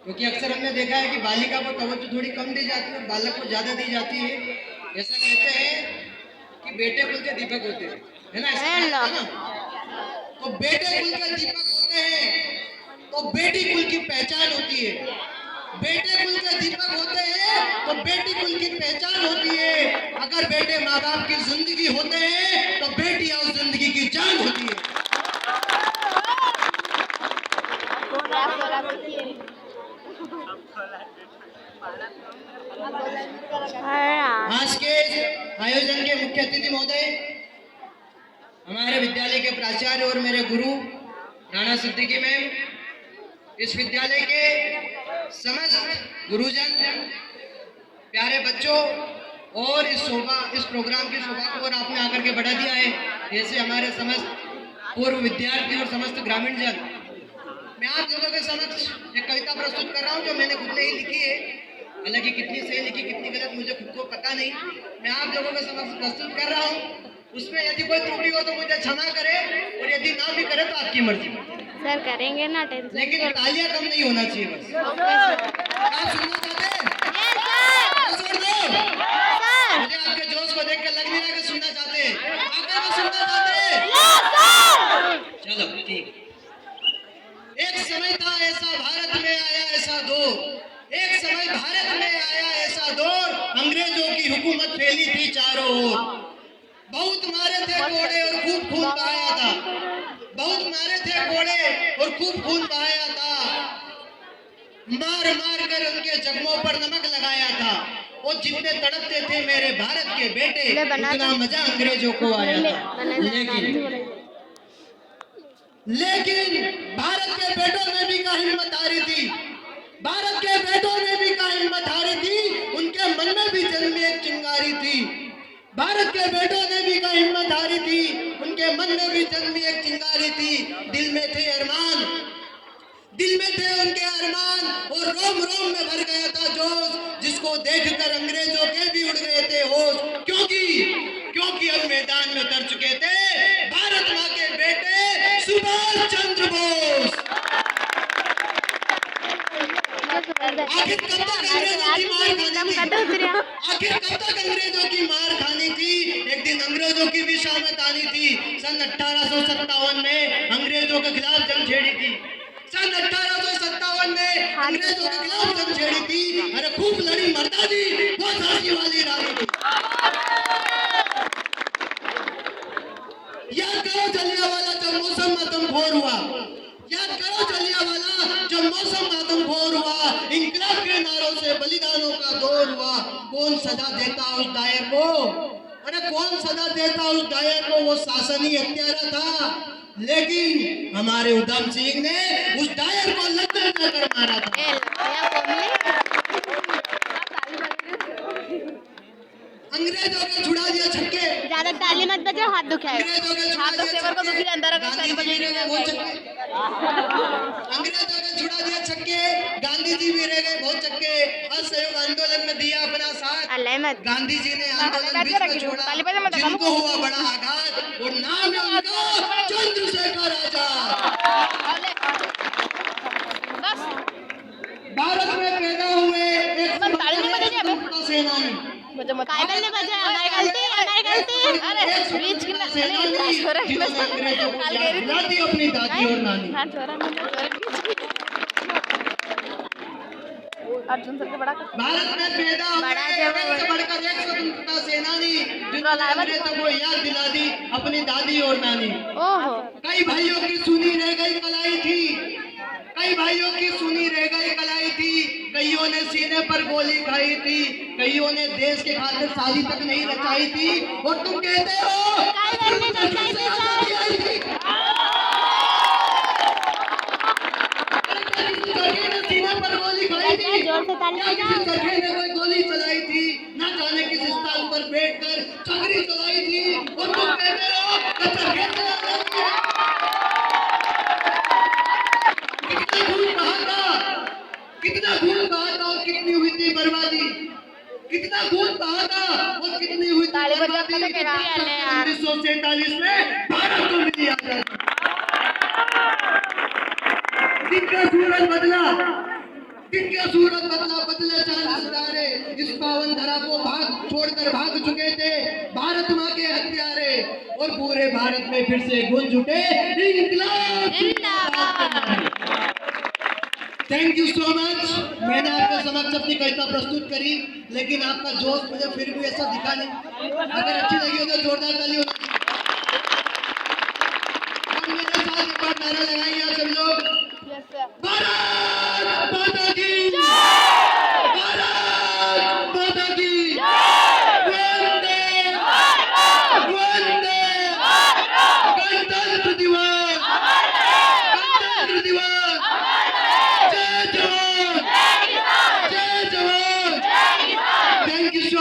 क्योंकि अक्सर हमने देखा है कि बालिका को तवज्जो थोड़ी कम दी जाती है और बालक को ज्यादा दी जाती है। ऐसा कहते हैं कि बेटे कुल के दीपक होते हैं, है ना? ऐसा कहते हैं ना? तो बेटे कुल के दीपक होते हैं तो बेटी कुल की पहचान होती है। बेटे कुल के दीपक होते हैं तो बेटी कुल की पहचान होती है। अगर बेटे माँ बाप की जिंदगी होते हैं तो बेटियां उस जिंदगी की जान होती है। आज के आयोजन के मुख्य अतिथि महोदय, हमारे विद्यालय के प्राचार्य और मेरे गुरु राणा सिद्दीकी मैम, इस विद्यालय के समस्त गुरुजन, प्यारे बच्चों और इस प्रोग्राम की शोभा को और आपने आकर के बढ़ा दिया है। जैसे हमारे समस्त पूर्व विद्यार्थी और समस्त ग्रामीण जन, मैं आप लोगों के समक्ष एक कविता प्रस्तुत कर रहा हूँ जो मैंने खुद ने ही लिखी है। हालांकि कितनी सही लिखी कितनी गलत मुझे खुद को पता नहीं, मैं आप लोगों के समक्ष प्रस्तुत कर रहा हूँ। उसमें यदि कोई त्रुटि हो तो मुझे क्षमा करे और यदि ना भी करे तो आपकी मर्जी। सर करेंगे ना, टेंशन, लेकिन तालियां कम नहीं होना चाहिए बस। आप सुनना चाहते हैं? मुझे आपके जोश को देख कर लग नहीं रहा कि सुनना चाहते हैं। आपको सुनना चाहते हैं? चलो ठीक। एक समय था ऐसा भारत में आया ऐसा दौर, एक समय भारत में आया ऐसा दौर, अंग्रेजों की हुकूमत फैली थी चारों ओर। बहुत मारे थे कोड़े और खूब खून बहाया था, बहुत मारे थे कोड़े और खूब खून बहाया था। मार मार कर उनके जख्मों पर नमक लगाया था। और जितने तड़पते थे मेरे भारत के बेटे, उतना मजा अंग्रेजों को आया था। लेकिन भारत के बेटों ने भी का हिम्मत हारी थी, भारत के बेटों ने भी का हिम्मत हारी थी। उनके मन में भी जन्मी एक चिंगारी थी, भारत के बेटों ने भी का हिम्मत हारी थी। उनके मन में भी जन्मी एक चिंगारी थी। दिल में थे अरमान, दिल में थे उनके अरमान और रोम रोम में भर गया था जोश, जिसको देखकर अंग्रेजों के भी उड़ गए थे होश। क्योंकि अब मैदान में उतर चुके थे भारत माँ के बेटे सुभाष चंद्र बोस। आखिर कब तक अंग्रेजों की मार खानी थी? आखिर कब तक अंग्रेजों की मार खानी थी? एक दिन अंग्रेजों की भी शामत आनी थी। सन 1857 में अंग्रेजों के खिलाफ जंग छेड़ी थी। सन 1857 में अंग्रेजों के खिलाफ जंग छेड़ी थी। अरे खूब लड़ी मरदा दी, वो झांसी वाली रानी थी। याद करो जलियांवाला जब मौसम आदमखोर हुआ, याद करो जलियांवाला जब मौसम आदमखोर हुआ। इंकलाब के नारों से बलिदानों का दौर हुआ। कौन सजा देता उस दायर को? अरे कौन सजा देता उस दायर को? वो शासनी हत्यारा था। लेकिन हमारे उधम सिंह ने उस दायर को लंदन कर मारा था। अंग्रेजों के छुड़ा दिया छक्के। ज्यादा ताली मत बजाओ, हाथ दुखाएगा। अंग्रेजों के छुड़ा दिया छक्के। अंग्रेजों के छुड़ा दिया छक्के। गांधी जी भी रह गए बहुत चक्के। असहयोग आंदोलन में दिया अपना साथ। गांधी जी ने आंदोलन बीच में छोड़ा, जिनको हुआ बड़ा आघात और नाम है उनका चंद्रशेखर आजाद। भारत में पैदा हुए एक सेनानी। हमारी गलती। अपनी दादी और नानी। अर्जुन सर के बड़ा भारत में पैदा हुए से बढ़कर एक स्वतंत्रता सेनानी, जिन्होंने अंग्रेजों को याद दिला दी अपनी दादी और नानी। ओहो। कई भाइयों की सुनी रह गई कलाई थी, कई भाइयों की सुनी रह गई कलाई थी। कईयों ने सीने पर गोली खाई थी, कईयों ने देश के खातिर शादी तक नहीं रचाई थी। और तुम कहते हो सीने पर गोली खाई थी, ने कोई गोली चलाई थी, ना जाने किस स्थान पर बैठकर चक्री चलाई थी। और तुम कहते हो कितना खून बहा था और कितनी हुई थी बर्बादी, कितना खून बहा था और कितनी हुई थी बर्बादी। 1947 में भारत को मिली आजादी। दिन का सूरज बदला, दिन का सूरज बदला, बदले चांद सितारे, इस पावन धरा को भाग छोड़कर भाग चुके थे भारत माँ के हत्यारे, और पूरे भारत में फिर से गूंज उठे इंकलाब। Thank you so much. मैंने आपके समक्ष अपनी कविता प्रस्तुत करी, लेकिन आपका जोश मुझे फिर भी ऐसा दिखा नहीं। अगर अच्छी लगी हो तो जोरदार ताली हो।